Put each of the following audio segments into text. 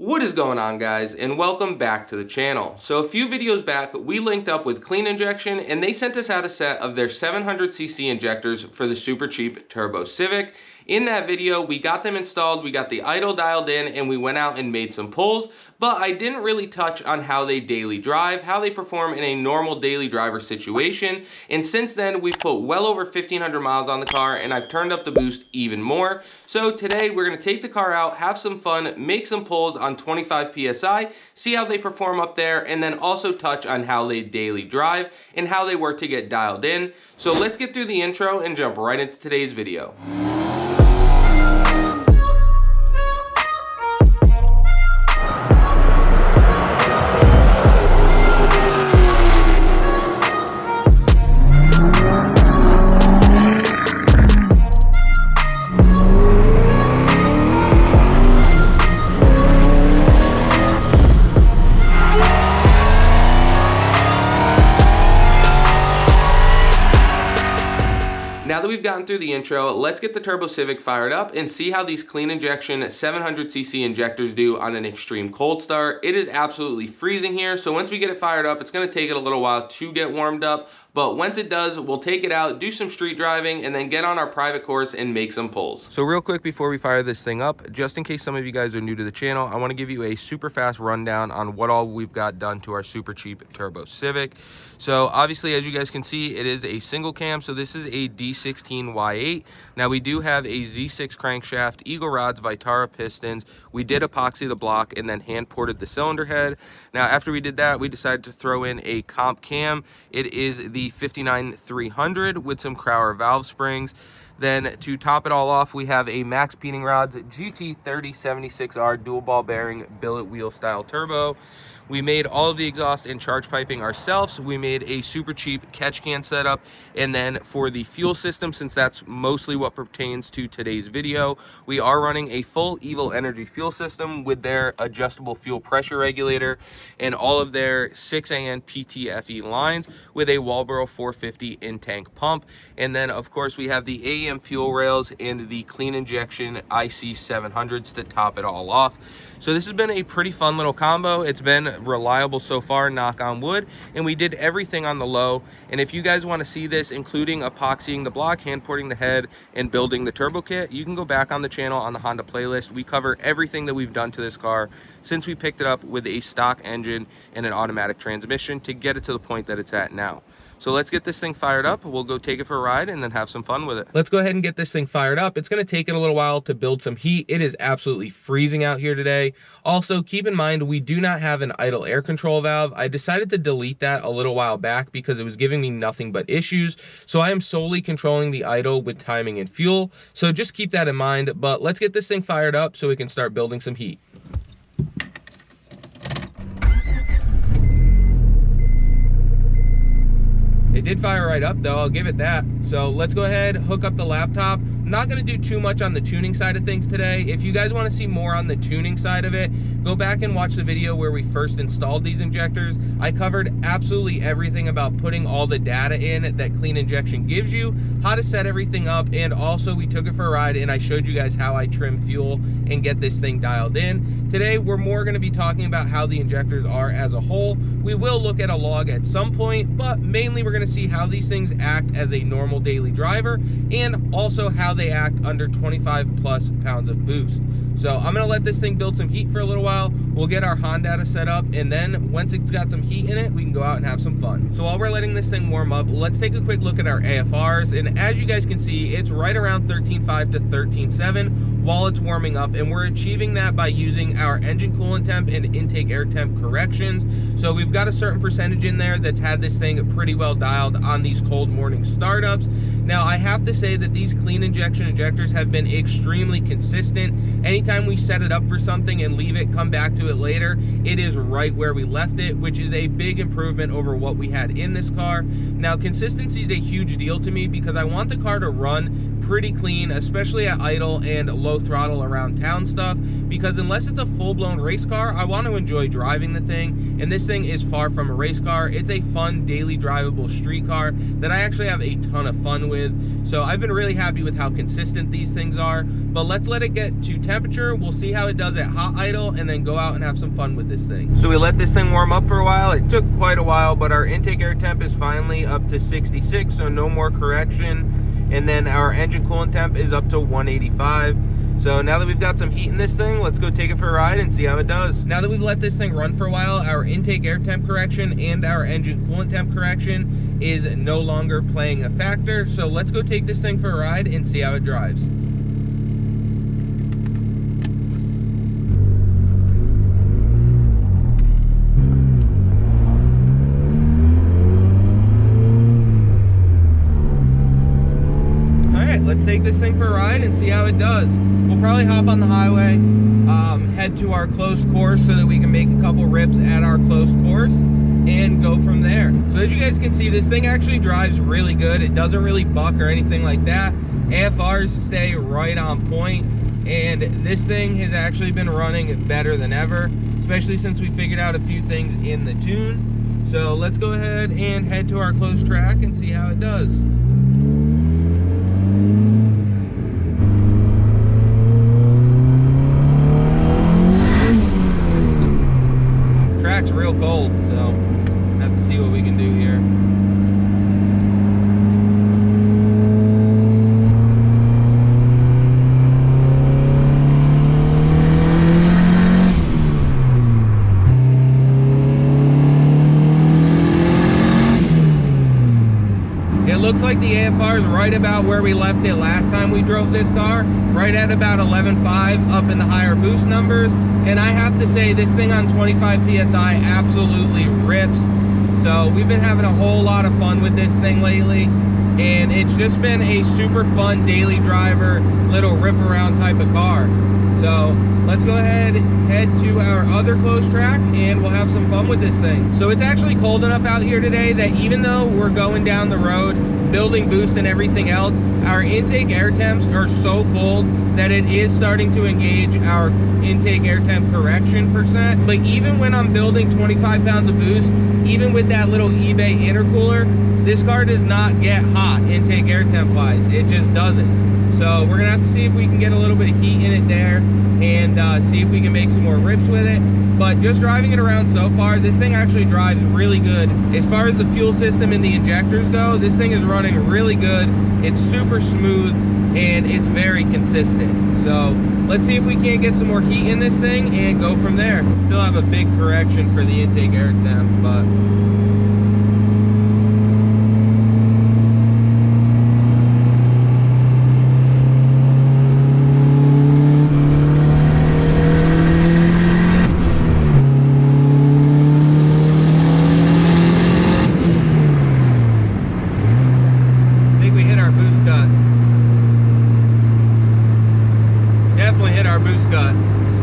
What is going on, guys, and welcome back to the channel. So a few videos back we linked up with Clean Injection and they sent us out a set of their 700cc injectors for the super cheap turbo Civic. In that video we got them installed, we got the idle dialed in, and we went out and made some pulls, but I didn't really touch on how they daily drive, how they perform in a normal daily driver situation. And since then we've put well over 1,500 miles on the car and I've turned up the boost even more. So today we're going to take the car out, have some fun, make some pulls on 25 PSI, see how they perform up there, and then also touch on how they daily drive and how they work to get dialed in. So let's get through the intro and jump right into today's video. Now that we've gotten through the intro, let's get the Turbo Civic fired up and see how these Clean Injection 700cc injectors do on an extreme cold start. It is absolutely freezing here, so once we get it fired up, it's going to take it a little while to get warmed up. But once it does, we'll take it out, do some street driving, and then get on our private course and make some pulls. So real quick before we fire this thing up, just in case some of you guys are new to the channel, I want to give you a super fast rundown on what all we've got done to our super cheap Turbo Civic. So obviously, as you guys can see, it is a single cam. So this is a D16Y8. Now we do have a Z6 crankshaft, Eagle rods, Vitara pistons. We did epoxy the block and then hand ported the cylinder head. Now after we did that, we decided to throw in a comp cam. It is the 59-300 with some Crowder valve springs. Then to top it all off, we have a Max Peening Rods GT3076R dual ball bearing billet wheel style turbo. We made all of the exhaust and charge piping ourselves. We made a super cheap catch can setup. And then for the fuel system, since that's mostly what pertains to today's video, we are running a full Evil Energy fuel system with their adjustable fuel pressure regulator and all of their 6AN PTFE lines with a Walbro 450 in-tank pump. And then of course we have the AEM fuel rails and the Clean Injection IC 700s to top it all off. So this has been a pretty fun little combo. It's been reliable so far, knock on wood, and we did everything on the low. And if you guys want to see this, including epoxying the block, hand porting the head, and building the turbo kit, you can go back on the channel on the Honda playlist. We cover everything that we've done to this car since we picked it up with a stock engine and an automatic transmission to get it to the point that it's at now. So let's get this thing fired up. We'll go take it for a ride and then have some fun with it. Let's go ahead and get this thing fired up. It's going to take it a little while to build some heat. It is absolutely freezing out here today. Also, keep in mind, we do not have an idle air control valve. I decided to delete that a little while back because it was giving me nothing but issues. So I am solely controlling the idle with timing and fuel. So just keep that in mind. But let's get this thing fired up so we can start building some heat. It did fire right up though, I'll give it that. So let's go ahead, hook up the laptop. I'm not gonna do too much on the tuning side of things today. If you guys wanna see more on the tuning side of it, go back and watch the video where we first installed these injectors. I covered absolutely everything about putting all the data in that Clean Injection gives you, how to set everything up, and also we took it for a ride and I showed you guys how I trim fuel and get this thing dialed in. Today, we're more gonna be talking about how the injectors are as a whole. We will look at a log at some point, but mainly we're gonna see how these things act as a normal daily driver and also how they act under 25 plus pounds of boost. So I'm gonna let this thing build some heat for a little while. We'll get our Honda set up, and then once it's got some heat in it, we can go out and have some fun. So while we're letting this thing warm up, let's take a quick look at our AFRs. And as you guys can see, it's right around 13.5 to 13.7 while it's warming up, and we're achieving that by using our engine coolant temp and intake air temp corrections. So we've got a certain percentage in there that's had this thing pretty well dialed on these cold morning startups. Now I have to say that these Clean Injection injectors have been extremely consistent. Anytime we set it up for something and leave it, come back to it later, it is right where we left it, which is a big improvement over what we had in this car. Now consistency is a huge deal to me because I want the car to run pretty clean, especially at idle and low throttle around town stuff, because unless it's a full-blown race car, I want to enjoy driving the thing, and this thing is far from a race car. It's a fun, daily drivable street car that I actually have a ton of fun with, so I've been really happy with how consistent these things are. But let's let it get to temperature. We'll see how it does at hot idle, and then go out and have some fun with this thing. So we let this thing warm up for a while. It took quite a while, but our intake air temp is finally up to 66, so no more correction. And then our engine coolant temp is up to 185. So now that we've got some heat in this thing, let's go take it for a ride and see how it does. Now that we've let this thing run for a while, our intake air temp correction and our engine coolant temp correction is no longer playing a factor. So let's go take this thing for a ride and see how it drives. Let's take this thing for a ride and see how it does. We'll probably hop on the highway, head to our closed course so that we can make a couple rips at our closed course and go from there. So as you guys can see, this thing actually drives really good. It doesn't really buck or anything like that. AFRs stay right on point, and this thing has actually been running better than ever, especially since we figured out a few things in the tune. So let's go ahead and head to our closed track and see how it does. Track's real cold, so have to see what we can do here. It looks like the AFR is right about where we left it last time we drove this car, right at about 11.5, up in the higher boost numbers. And I have to say, this thing on 25 PSI absolutely rips. So we've been having a whole lot of fun with this thing lately, and it's just been a super fun daily driver, little rip around type of car. So let's go ahead, head to our other closed track, and we'll have some fun with this thing. So it's actually cold enough out here today that even though we're going down the road, building boost and everything else, our intake air temps are so cold that it is starting to engage our intake air temp correction percent. But even when I'm building 25 pounds of boost, even with that little eBay intercooler, this car does not get hot intake air temp wise. It just doesn't. So we're gonna have to see if we can get a little bit of heat in it there, and see if we can make some more rips with it. But just driving it around so far, this thing actually drives really good. As far as the fuel system and the injectors go, this thing is running really good. It's super smooth, and it's very consistent. So let's see if we can't get some more heat in this thing and go from there. Still have a big correction for the intake air temp, but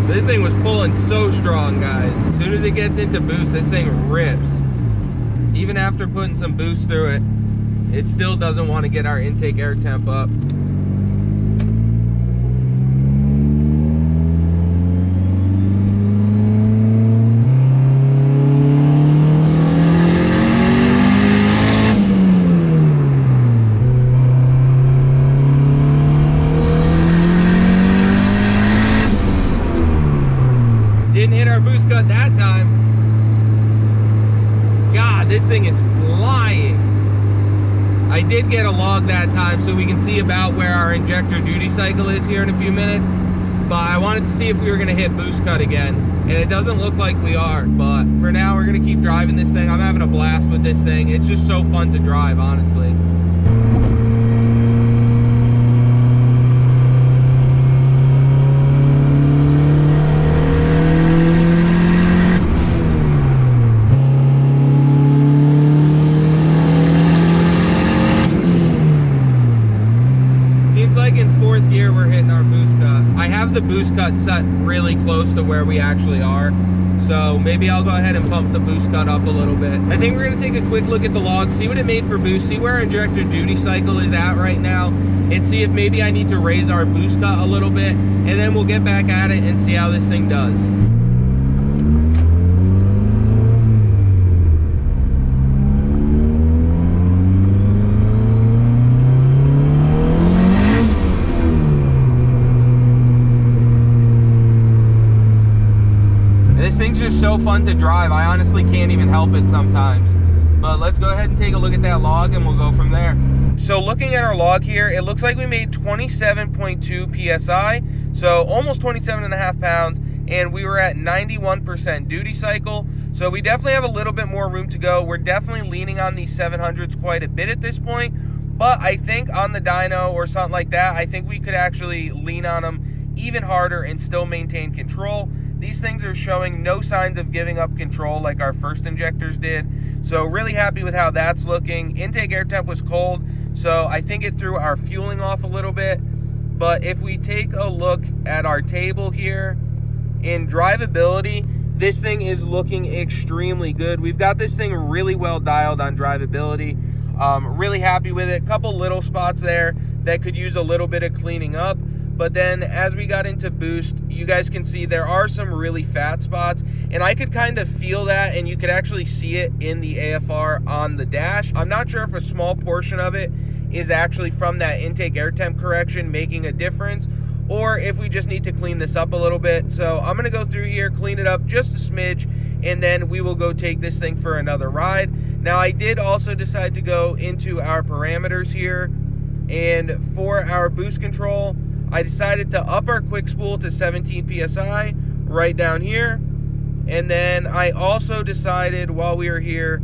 this thing was pulling so strong, guys. As soon as it gets into boost, this thing rips. Even after putting some boost through it, it still doesn't want to get our intake air temp up. Didn't hit our boost cut that time. God, this thing is flying. I did get a log that time so we can see about where our injector duty cycle is here in a few minutes. But I wanted to see if we were gonna hit boost cut again. And it doesn't look like we are. But for now, we're gonna keep driving this thing. I'm having a blast with this thing. It's just so fun to drive, honestly. Like in fourth gear, we're hitting our boost cut. I have the boost cut it's set really close to where we actually are. So maybe I'll go ahead and pump the boost cut up a little bit. I think we're gonna take a quick look at the log, see what it made for boost, see where our injector duty cycle is at right now, and see if maybe I need to raise our boost cut a little bit, and then we'll get back at it and see how this thing does. This thing's just so fun to drive. I honestly can't even help it sometimes. But let's go ahead and take a look at that log and we'll go from there. So looking at our log here, it looks like we made 27.2 PSI, so almost 27.5 pounds, and we were at 91% duty cycle. So we definitely have a little bit more room to go. We're definitely leaning on these 700s quite a bit at this point, but I think on the dyno or something like that, I think we could actually lean on them even harder and still maintain control. These things are showing no signs of giving up control like our first injectors did. So really happy with how that's looking. Intake air temp was cold, so I think it threw our fueling off a little bit. But if we take a look at our table here, in drivability, this thing is looking extremely good. We've got this thing really well dialed on drivability. Really happy with it. Couple little spots there that could use a little bit of cleaning up. But then as we got into boost, you guys can see there are some really fat spots, and I could kind of feel that, and you could actually see it in the AFR on the dash. I'm not sure if a small portion of it is actually from that intake air temp correction making a difference, or if we just need to clean this up a little bit. So I'm gonna go through here, clean it up just a smidge, and then we will go take this thing for another ride. Now I did also decide to go into our parameters here, and for our boost control, I decided to up our quick spool to 17 PSI right down here. And then I also decided while we were here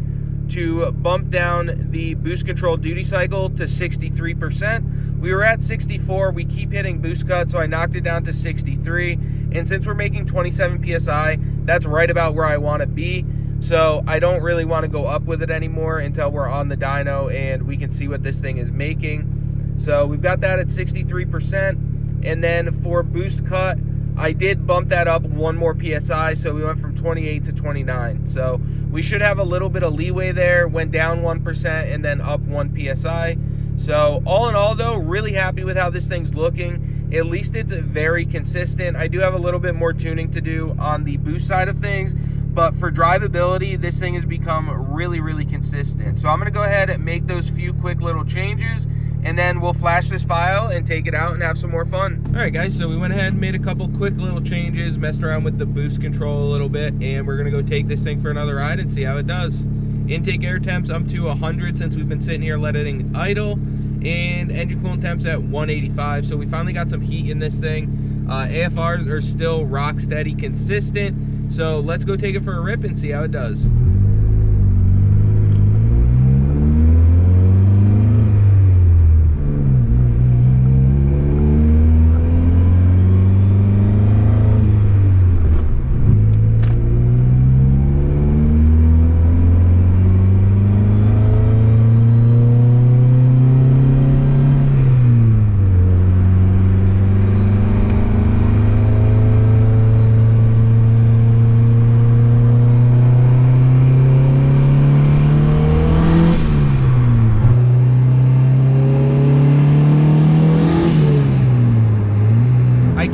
to bump down the boost control duty cycle to 63%. We were at 64, we keep hitting boost cut, so I knocked it down to 63. And since we're making 27 PSI, that's right about where I wanna be. So I don't really wanna go up with it anymore until we're on the dyno and we can see what this thing is making. So we've got that at 63%. And then for boost cut, I did bump that up one more PSI, so we went from 28 to 29. So we should have a little bit of leeway there, went down 1% and then up 1 PSI. So all in all though, really happy with how this thing's looking. At least it's very consistent. I do have a little bit more tuning to do on the boost side of things, but for drivability, this thing has become really, really consistent. So I'm gonna go ahead and make those few quick little changes, and then we'll flash this file and take it out and have some more fun. All right guys, so we went ahead and made a couple quick little changes, messed around with the boost control a little bit, and we're gonna go take this thing for another ride and see how it does. Intake air temps up to 100 since we've been sitting here letting it idle, and engine coolant temps at 185, so we finally got some heat in this thing. AFRs are still rock steady consistent, so let's go take it for a rip and see how it does.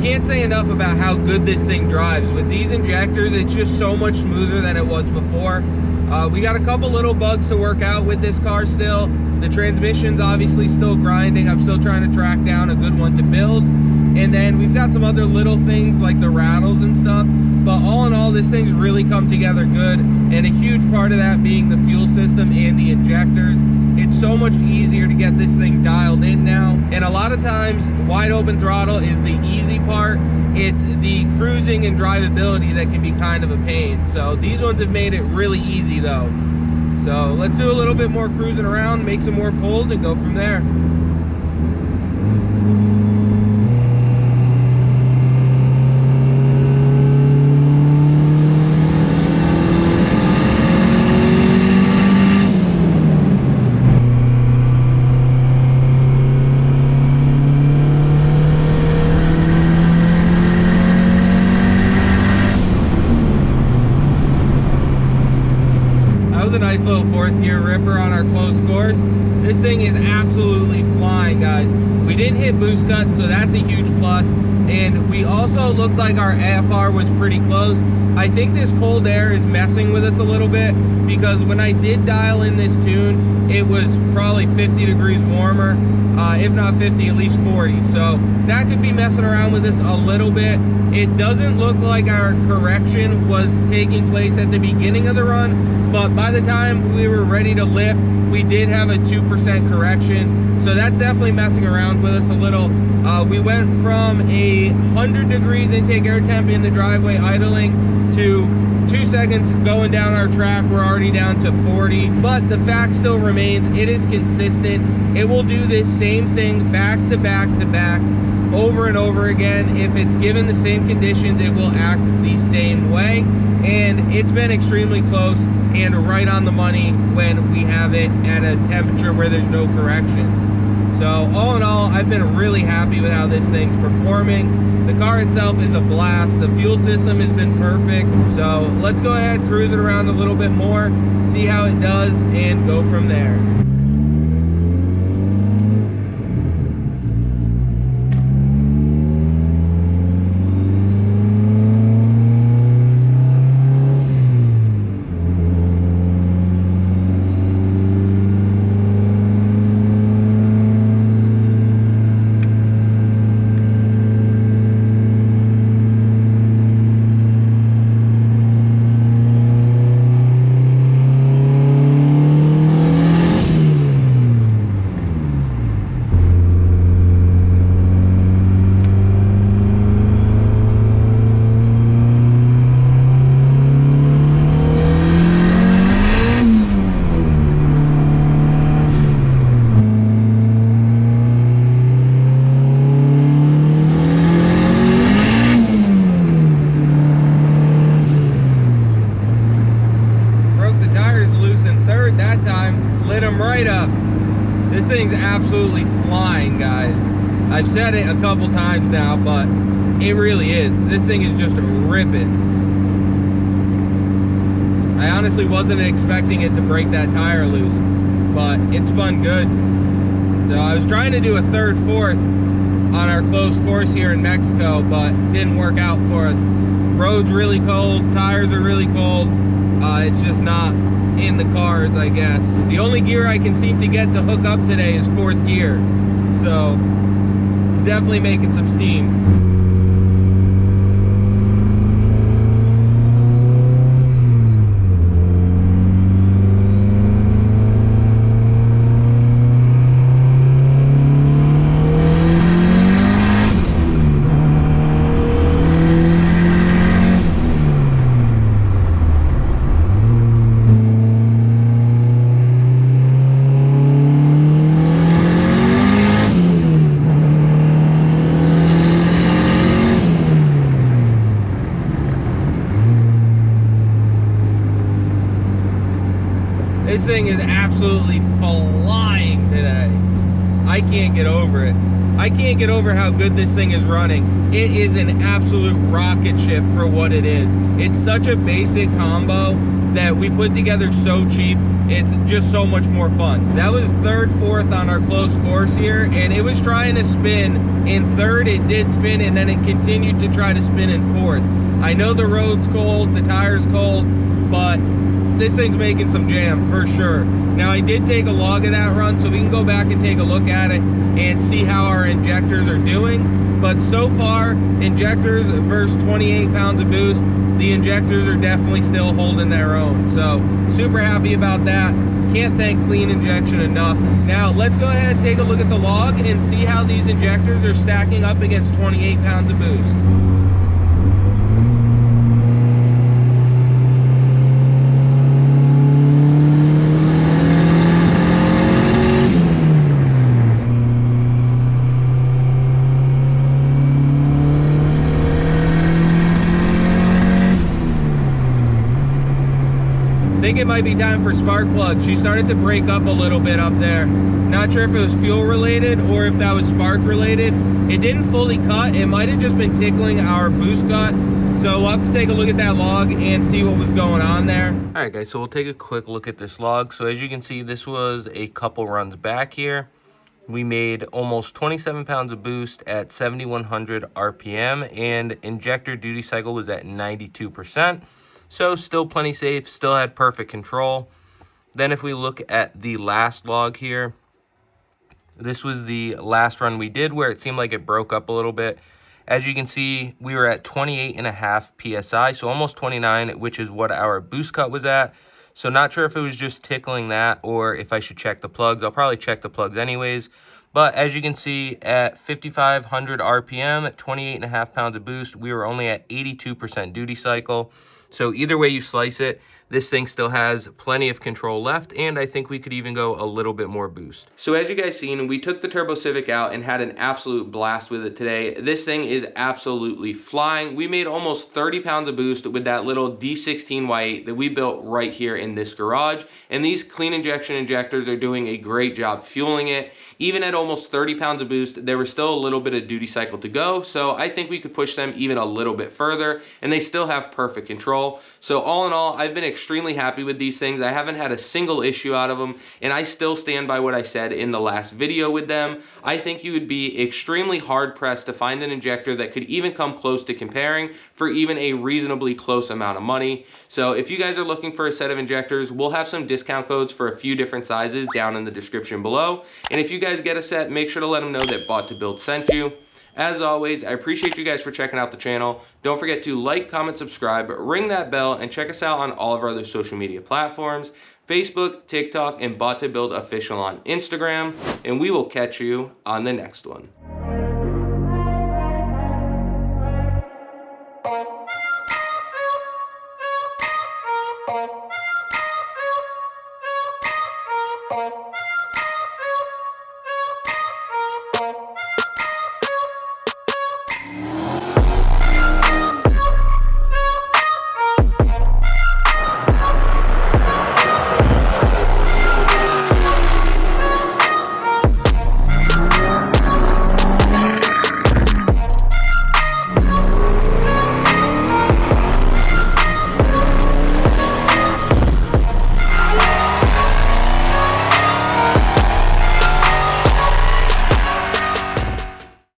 Can't say enough about how good this thing drives. With these injectors, it's just so much smoother than it was before. We got a couple little bugs to work out with this car still. The transmission's obviously still grinding. I'm still trying to track down a good one to build. And then we've got some other little things like the rattles and stuff. But all in all, this thing's really come together good. And a huge part of that being the fuel system and the injectors. It's so much easier to get this thing dialed in now. And a lot of times, wide open throttle is the easy part. It's the cruising and drivability that can be kind of a pain. So these ones have made it really easy though. So let's do a little bit more cruising around, make some more pulls and go from there. was a nice little fourth gear ripper on our close course. This thing is absolutely flying, guys. We didn't hit boost cut, so that's a huge plus. And we also looked like our AFR was pretty close. I think this cold air is messing with us a little bit, because when I did dial in this tune, it was probably 50 degrees warmer, if not 50, at least 40. So that could be messing around with us a little bit. It doesn't look like our correction was taking place at the beginning of the run, but by the time we were ready to lift, we did have a 2% correction. So that's definitely messing around with us a little. We went from a 100 degrees intake air temp in the driveway idling to 2 seconds going down our track. We're already down to 40, but the fact still remains, it is consistent. It will do this same thing back to back to back over and over again. If it's given the same conditions, it will act the same way, and it's been extremely close and right on the money when we have it at a temperature where there's no corrections. So all in all, I've been really happy with how this thing's performing. The car itself is a blast. The fuel system has been perfect. So let's go ahead, cruise it around a little bit more, see how it does, and go from there. Right up. This thing's absolutely flying, guys. I've said it a couple times now, but it really is. This thing is just ripping. I honestly wasn't expecting it to break that tire loose, but it spun good. So I was trying to do a third, fourth on our close course here in Mexico, but didn't work out for us. Road's really cold, tires are really cold. It's just not in the cards, I guess. The only gear I can seem to get to hook up today is fourth gear, so it's definitely making some steam. This thing is absolutely flying today. I can't get over it. I can't get over how good this thing is running. It is an absolute rocket ship for what it is. It's such a basic combo that we put together so cheap. It's just so much more fun. That was third, fourth on our close course here, and it was trying to spin. In third, it did spin, and then it continued to try to spin in fourth. I know the road's cold, the tire's cold, but this thing's making some jam for sure. Now I did take a log of that run, so we can go back and take a look at it and see how our injectors are doing. But so far, injectors versus 28 pounds of boost, the injectors are definitely still holding their own. So super happy about that. Can't thank Clean Injection enough. Now let's go ahead and take a look at the log and see how these injectors are stacking up against 28 pounds of boost. think it might be time for spark plug. She started to break up a little bit up there. Not sure if it was fuel related or if that was spark related. It didn't fully cut. It might have just been tickling our boost gut. So we'll have to take a look at that log and see what was going on there. All right, guys, so we'll take a quick look at this log. So as you can see, this was a couple runs back here. We made almost 27 pounds of boost at 7,100 RPM, and injector duty cycle was at 92%. So still plenty safe, still had perfect control. Then if we look at the last log here, this was the last run we did where it seemed like it broke up a little bit. As you can see, we were at 28.5 PSI, so almost 29, which is what our boost cut was at. So not sure if it was just tickling that or if I should check the plugs. I'll probably check the plugs anyways. But as you can see, at 5,500 RPM, at 28.5 pounds of boost, we were only at 82% duty cycle. So either way you slice it, this thing still has plenty of control left, and I think we could even go a little bit more boost. So as you guys seen, we took the Turbo Civic out and had an absolute blast with it today. This thing is absolutely flying. We made almost 30 pounds of boost with that little D16Y8 that we built right here in this garage, and these clean injection injectors are doing a great job fueling it. Even at almost 30 pounds of boost, there was still a little bit of duty cycle to go, so I think we could push them even a little bit further, and they still have perfect control. So all in all, I've been extremely happy with these things. I haven't had a single issue out of them, and I still stand by what I said in the last video with them. I think you would be extremely hard pressed to find an injector that could even come close to comparing for even a reasonably close amount of money. So if you guys are looking for a set of injectors, we'll have some discount codes for a few different sizes down in the description below. And if you guys get a set, make sure to let them know that Bought to Build sent you. As always, I appreciate you guys for checking out the channel. Don't forget to like, comment, subscribe, ring that bell, and check us out on all of our other social media platforms, Facebook, TikTok, and Bought to Build Official on Instagram. And we will catch you on the next one. Oh.